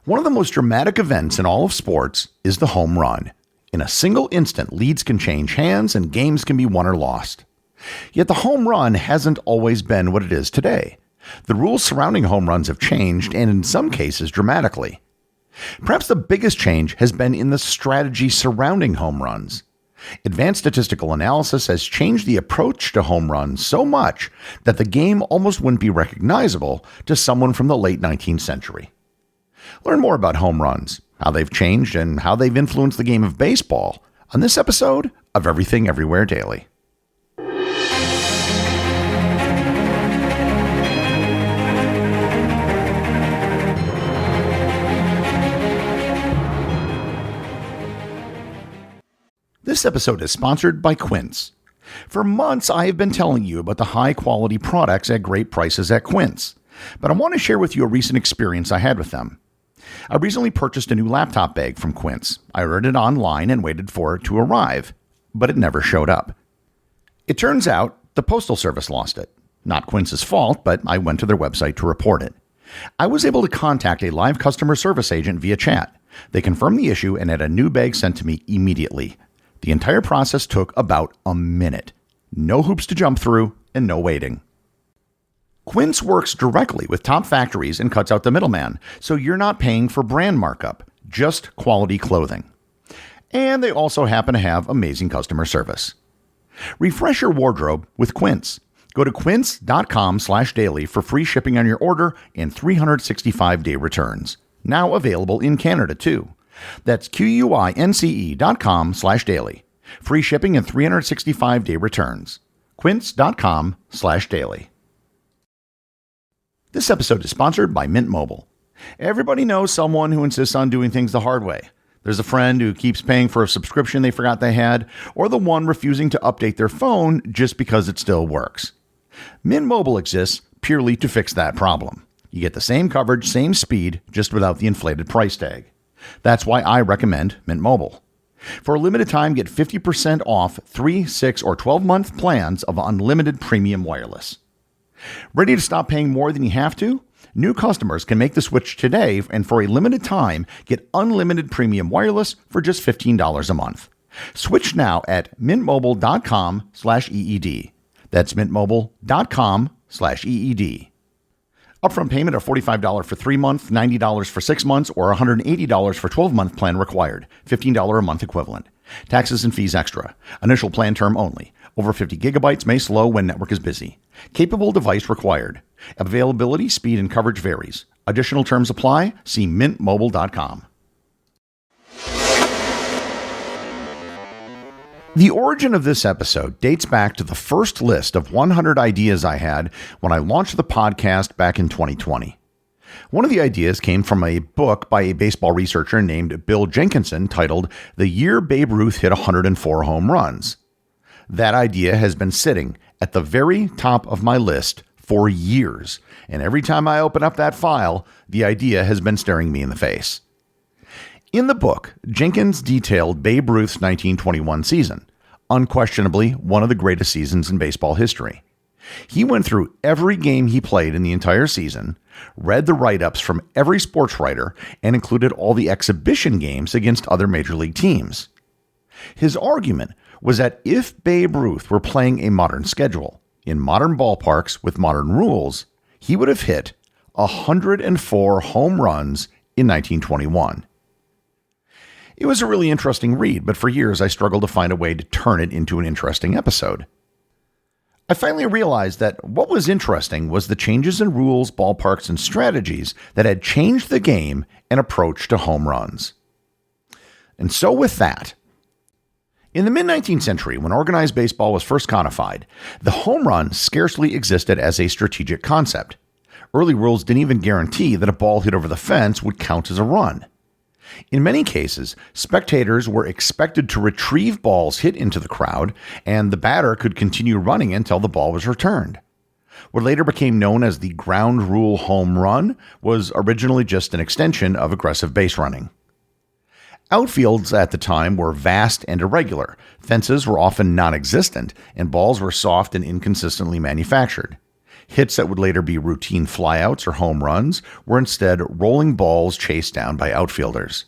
One of the most dramatic events in all of sports is the home run. In a single instant, leads can change hands and games can be won or lost. Yet the home run hasn't always been what it is today. The rules surrounding home runs have changed, and in some cases dramatically. Perhaps the biggest change has been in the strategy surrounding home runs. Advanced statistical analysis has changed the approach to home runs so much that the game almost wouldn't be recognizable to someone from the late 19th century. Learn more about home runs, how they've changed, and how they've influenced the game of baseball on this episode of Everything Everywhere Daily. This episode is sponsored by Quince. For months, I have been telling you about the high-quality products at great prices at Quince, but I want to share with you a recent experience I had with them. I recently purchased a new laptop bag from Quince. I ordered it online and waited for it to arrive, but it never showed up. It turns out the Postal Service lost it. Not Quince's fault, but I went to their website to report it. I was able to contact a live customer service agent via chat. They confirmed the issue and had a new bag sent to me immediately. The entire process took about a minute. No hoops to jump through and no waiting. Quince works directly with top factories and cuts out the middleman, so you're not paying for brand markup, just quality clothing. And they also happen to have amazing customer service. Refresh your wardrobe with Quince. Go to quince.com/daily for free shipping on your order and 365-day returns. Now available in Canada too. That's QUINCE.com/daily. Free shipping and 365-day returns. Quince.com/daily. This episode is sponsored by Mint Mobile. Everybody knows someone who insists on doing things the hard way. There's a friend who keeps paying for a subscription they forgot they had, or the one refusing to update their phone just because it still works. Mint Mobile exists purely to fix that problem. You get the same coverage, same speed, just without the inflated price tag. That's why I recommend Mint Mobile. For a limited time, get 50% off 3, 6, or 12-month plans of unlimited premium wireless. Ready to stop paying more than you have to? New customers can make the switch today and for a limited time, get unlimited premium wireless for just $15 a month. Switch now at mintmobile.com/EED. That's mintmobile.com/EED. Upfront payment of $45 for 3 months, $90 for 6 months, or $180 for 12-month plan required. $15 a month equivalent. Taxes and fees extra. Initial plan term only. Over 50 gigabytes may slow when network is busy. Capable device required. Availability, speed, and coverage varies. Additional terms apply. See mintmobile.com. The origin of this episode dates back to the first list of 100 ideas I had when I launched the podcast back in 2020. One of the ideas came from a book by a baseball researcher named Bill Jenkinson titled The Year Babe Ruth Hit 104 Home Runs. That idea has been sitting at the very top of my list for years, and every time I open up that file, the idea has been staring me in the face. In the book, Jenkins detailed Babe Ruth's 1921 season, unquestionably one of the greatest seasons in baseball history. He went through every game he played in the entire season, read the write-ups from every sports writer, and included all the exhibition games against other major league teams. His argument was that if Babe Ruth were playing a modern schedule, in modern ballparks with modern rules, he would have hit 104 home runs in 1921. It was a really interesting read, but for years I struggled to find a way to turn it into an interesting episode. I finally realized that what was interesting was the changes in rules, ballparks, and strategies that had changed the game and approach to home runs. And so with that, in the mid-19th century, when organized baseball was first codified, the home run scarcely existed as a strategic concept. Early rules didn't even guarantee that a ball hit over the fence would count as a run. In many cases, spectators were expected to retrieve balls hit into the crowd, and the batter could continue running until the ball was returned. What later became known as the ground rule home run was originally just an extension of aggressive base running. Outfields at the time were vast and irregular, fences were often non-existent, and balls were soft and inconsistently manufactured. Hits that would later be routine flyouts or home runs were instead rolling balls chased down by outfielders.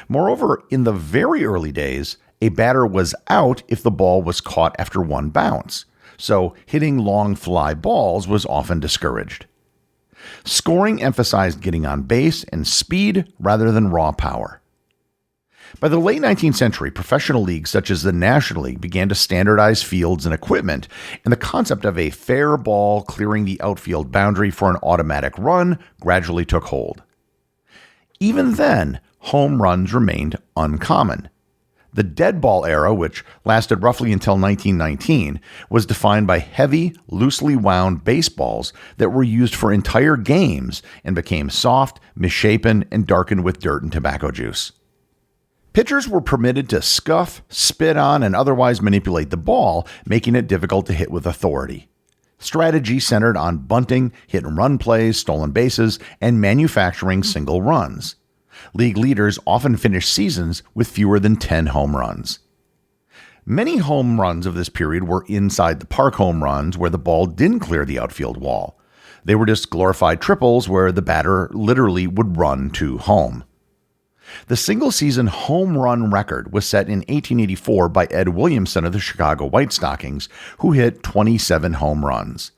Moreover, in the very early days, a batter was out if the ball was caught after one bounce, so hitting long fly balls was often discouraged. Scoring emphasized getting on base and speed rather than raw power. By the late 19th century, professional leagues such as the National League began to standardize fields and equipment, and the concept of a fair ball clearing the outfield boundary for an automatic run gradually took hold. Even then, home runs remained uncommon. The dead ball era, which lasted roughly until 1919, was defined by heavy, loosely wound baseballs that were used for entire games and became soft, misshapen, and darkened with dirt and tobacco juice. Pitchers were permitted to scuff, spit on, and otherwise manipulate the ball, making it difficult to hit with authority. Strategy centered on bunting, hit-and-run plays, stolen bases, and manufacturing single runs. League leaders often finished seasons with fewer than 10 home runs. Many home runs of this period were inside the park home runs where the ball didn't clear the outfield wall. They were just glorified triples where the batter literally would run to home. The single-season home run record was set in 1884 by Ed Williamson of the Chicago White Stockings, who hit 27 home runs.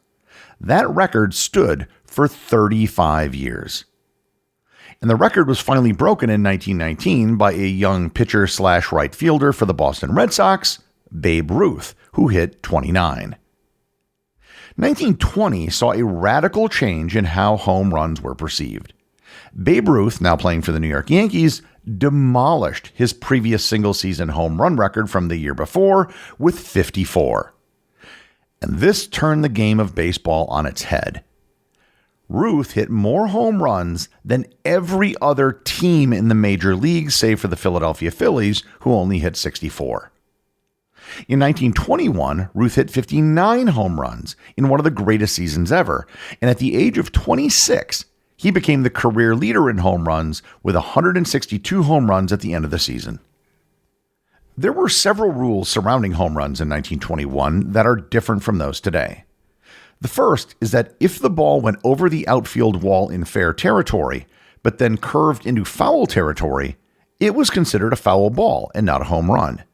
That record stood for 35 years. And the record was finally broken in 1919 by a young pitcher/right fielder for the Boston Red Sox, Babe Ruth, who hit 29. 1920 saw a radical change in how home runs were perceived. Babe Ruth, now playing for the New York Yankees, demolished his previous single-season home run record from the year before with 54. And this turned the game of baseball on its head. Ruth hit more home runs than every other team in the major leagues, save for the Philadelphia Phillies, who only hit 64. In 1921, Ruth hit 59 home runs in one of the greatest seasons ever, and at the age of 26, he became the career leader in home runs with 162 home runs at the end of the season. There were several rules surrounding home runs in 1921 that are different from those today. The first is that if the ball went over the outfield wall in fair territory, but then curved into foul territory, it was considered a foul ball and not a home run.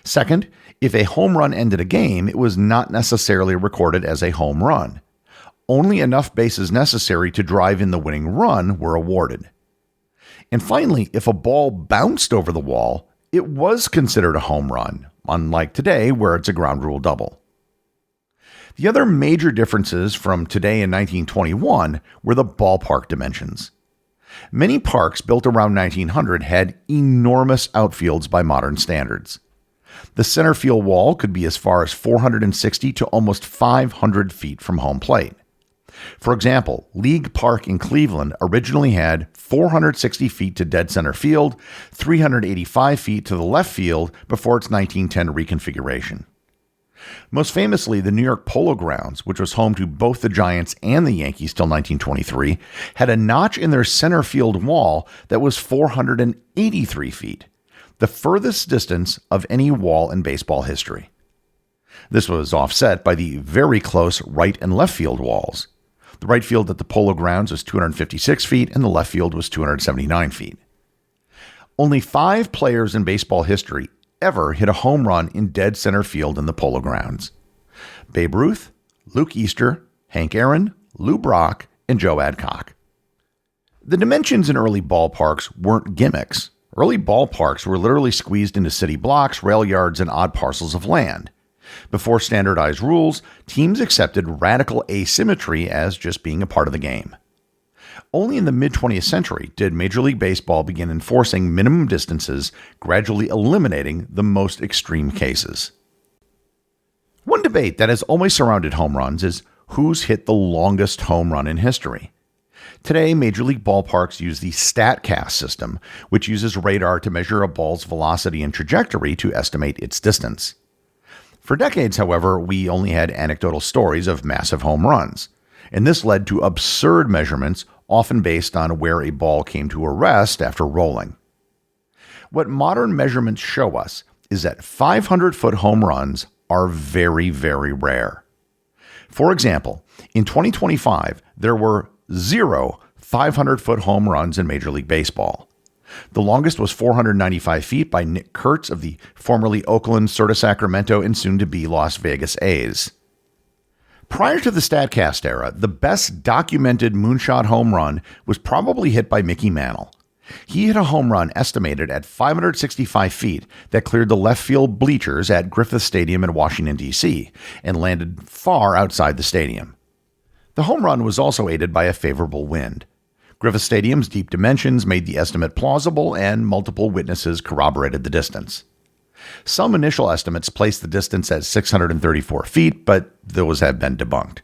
Second, if a home run ended a game, it was not necessarily recorded as a home run. Only enough bases necessary to drive in the winning run were awarded. And finally, if a ball bounced over the wall, it was considered a home run, unlike today where it's a ground rule double. The other major differences from today in 1921 were the ballpark dimensions. Many parks built around 1900 had enormous outfields by modern standards. The center field wall could be as far as 460 to almost 500 feet from home plate. For example, League Park in Cleveland originally had 460 feet to dead center field, 385 feet to the left field before its 1910 reconfiguration. Most famously, the New York Polo Grounds, which was home to both the Giants and the Yankees till 1923, had a notch in their center field wall that was 483 feet, the furthest distance of any wall in baseball history. This was offset by the very close right and left field walls. The right field at the Polo Grounds was 256 feet and the left field was 279 feet. Only 5 players in baseball history ever hit a home run in dead center field in the Polo Grounds: Babe Ruth, Luke Easter, Hank Aaron, Lou Brock, and Joe Adcock. The dimensions in early ballparks weren't gimmicks. Early ballparks were literally squeezed into city blocks, rail yards, and odd parcels of land. Before standardized rules, teams accepted radical asymmetry as just being a part of the game. Only in the mid-20th century did Major League Baseball begin enforcing minimum distances, gradually eliminating the most extreme cases. One debate that has always surrounded home runs is who's hit the longest home run in history. Today, Major League ballparks use the StatCast system, which uses radar to measure a ball's velocity and trajectory to estimate its distance. For decades, however, we only had anecdotal stories of massive home runs, and this led to absurd measurements, often based on where a ball came to a rest after rolling. What modern measurements show us is that 500-foot home runs are very, very rare. For example, in 2025, there were 0 500-foot home runs in Major League Baseball. The longest was 495 feet by Nick Kurtz of the formerly Oakland, Sort Sacramento, and soon-to-be Las Vegas A's. Prior to the StatCast era, the best documented moonshot home run was probably hit by Mickey Mantle. He hit a home run estimated at 565 feet that cleared the left field bleachers at Griffith Stadium in Washington, D.C., and landed far outside the stadium. The home run was also aided by a favorable wind. Griffith Stadium's deep dimensions made the estimate plausible, and multiple witnesses corroborated the distance. Some initial estimates placed the distance at 634 feet, but those have been debunked.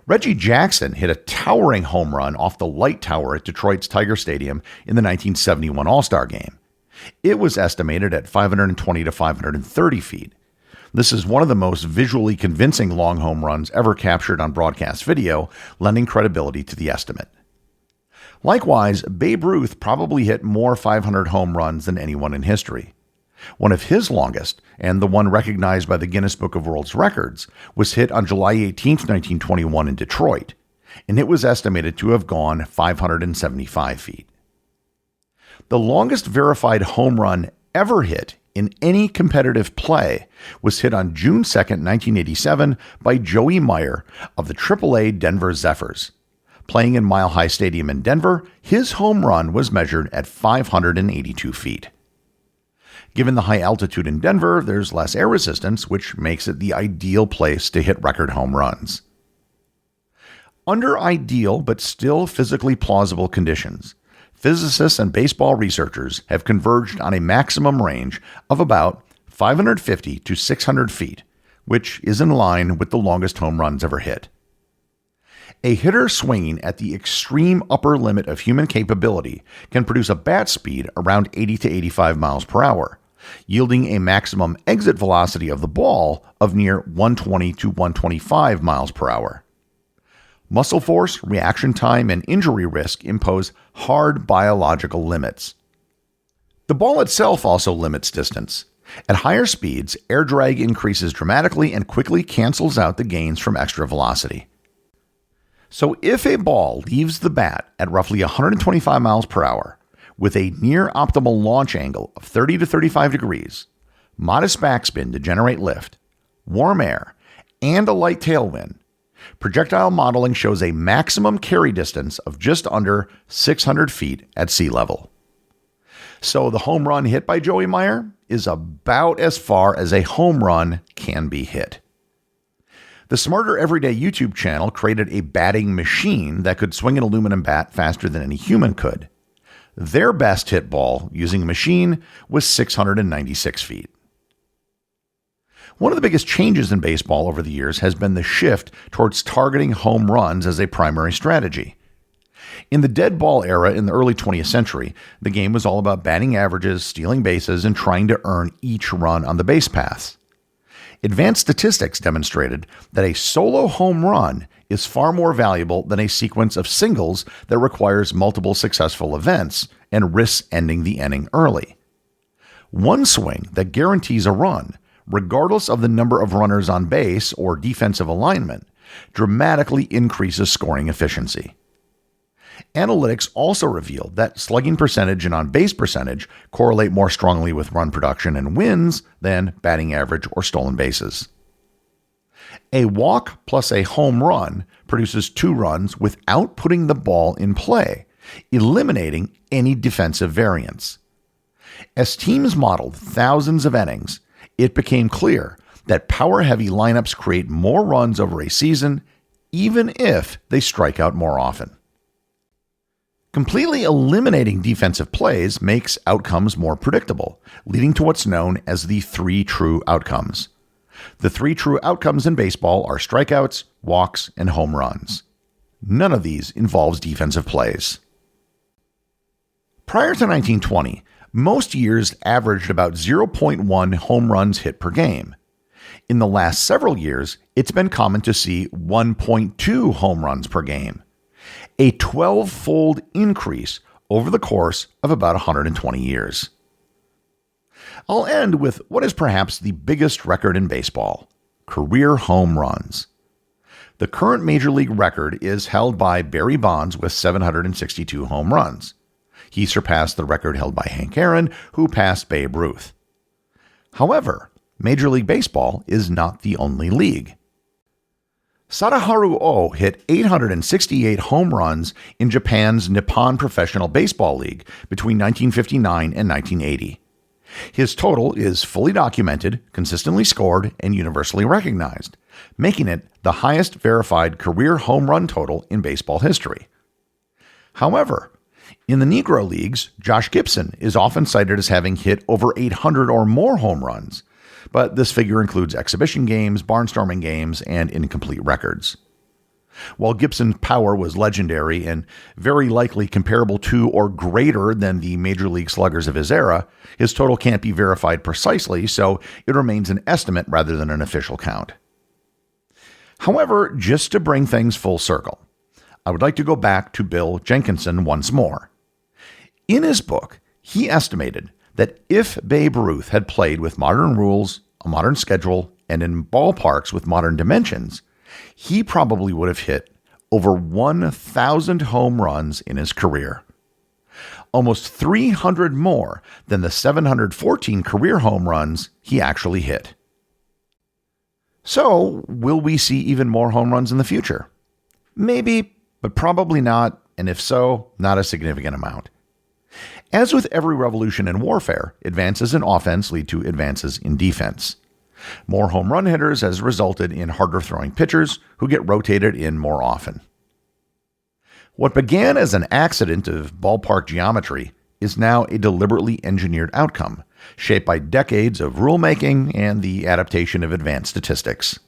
Reggie Jackson hit a towering home run off the light tower at Detroit's Tiger Stadium in the 1971 All-Star Game. It was estimated at 520 to 530 feet. This is one of the most visually convincing long home runs ever captured on broadcast video, lending credibility to the estimate. Likewise, Babe Ruth probably hit more 500 home runs than anyone in history. One of his longest, and the one recognized by the Guinness Book of World Records, was hit on July 18, 1921 in Detroit, and it was estimated to have gone 575 feet. The longest verified home run ever hit in any competitive play was hit on June 2, 1987 by Joey Meyer of the AAA Denver Zephyrs. Playing in Mile High Stadium in Denver, his home run was measured at 582 feet. Given the high altitude in Denver, there's less air resistance, which makes it the ideal place to hit record home runs. Under ideal but still physically plausible conditions, physicists and baseball researchers have converged on a maximum range of about 550 to 600 feet, which is in line with the longest home runs ever hit. A hitter swinging at the extreme upper limit of human capability can produce a bat speed around 80 to 85 miles per hour, yielding a maximum exit velocity of the ball of near 120 to 125 miles per hour. Muscle force, reaction time, and injury risk impose hard biological limits. The ball itself also limits distance. At higher speeds, air drag increases dramatically and quickly cancels out the gains from extra velocity. So if a ball leaves the bat at roughly 125 miles per hour with a near optimal launch angle of 30 to 35 degrees, modest backspin to generate lift, warm air, and a light tailwind, projectile modeling shows a maximum carry distance of just under 600 feet at sea level. So the home run hit by Joey Meyer is about as far as a home run can be hit. The Smarter Everyday YouTube channel created a batting machine that could swing an aluminum bat faster than any human could. Their best hit ball using a machine was 696 feet. One of the biggest changes in baseball over the years has been the shift towards targeting home runs as a primary strategy. In the dead ball era in the early 20th century, the game was all about batting averages, stealing bases, and trying to earn each run on the base paths. Advanced statistics demonstrated that a solo home run is far more valuable than a sequence of singles that requires multiple successful events and risks ending the inning early. One swing that guarantees a run, regardless of the number of runners on base or defensive alignment, dramatically increases scoring efficiency. Analytics also revealed that slugging percentage and on-base percentage correlate more strongly with run production and wins than batting average or stolen bases. A walk plus a home run produces 2 runs without putting the ball in play, eliminating any defensive variance. As teams modeled thousands of innings, it became clear that power-heavy lineups create more runs over a season, even if they strike out more often. Completely eliminating defensive plays makes outcomes more predictable, leading to what's known as the 3 true outcomes. The 3 true outcomes in baseball are strikeouts, walks, and home runs. None of these involves defensive plays. Prior to 1920, most years averaged about 0.1 home runs hit per game. In the last several years, it's been common to see 1.2 home runs per game, a 12-fold increase over the course of about 120 years. I'll end with what is perhaps the biggest record in baseball: career home runs. The current Major League record is held by Barry Bonds with 762 home runs. He surpassed the record held by Hank Aaron, who passed Babe Ruth. However, Major League Baseball is not the only league. Sadaharu Oh hit 868 home runs in Japan's Nippon Professional Baseball League between 1959 and 1980. His total is fully documented, consistently scored, and universally recognized, making it the highest verified career home run total in baseball history. However, in the Negro Leagues, Josh Gibson is often cited as having hit over 800 or more home runs, but this figure includes exhibition games, barnstorming games, and incomplete records. While Gibson's power was legendary and very likely comparable to or greater than the Major League sluggers of his era, his total can't be verified precisely, so it remains an estimate rather than an official count. However, just to bring things full circle, I would like to go back to Bill Jenkinson once more. In his book, he estimated that if Babe Ruth had played with modern rules, a modern schedule, and in ballparks with modern dimensions, he probably would have hit over 1,000 home runs in his career. Almost 300 more than the 714 career home runs he actually hit. So, will we see even more home runs in the future? Maybe, but probably not, and if so, not a significant amount. As with every revolution in warfare, advances in offense lead to advances in defense. More home run hitters has resulted in harder throwing pitchers who get rotated in more often. What began as an accident of ballpark geometry is now a deliberately engineered outcome, shaped by decades of rulemaking and the adaptation of advanced statistics.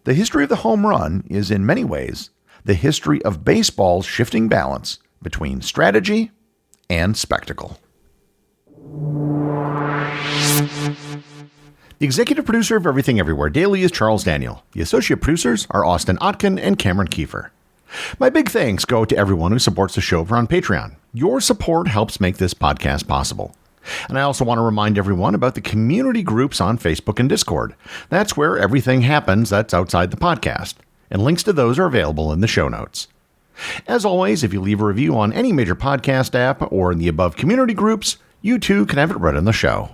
The history of the home run is in many ways the history of baseball's shifting balance between strategy and spectacle. The executive producer of Everything Everywhere Daily is Charles Daniel. The associate producers are Austin Oetken and Cameron Kieffer. My big thanks go to everyone who supports the show over on Patreon. Your support helps make this podcast possible. And I also want to remind everyone about the community groups on Facebook and Discord. That's where everything happens that's outside the podcast, and links to those are available in the show notes. As always, if you leave a review on any major podcast app or in the above community groups, you too can have it read on the show.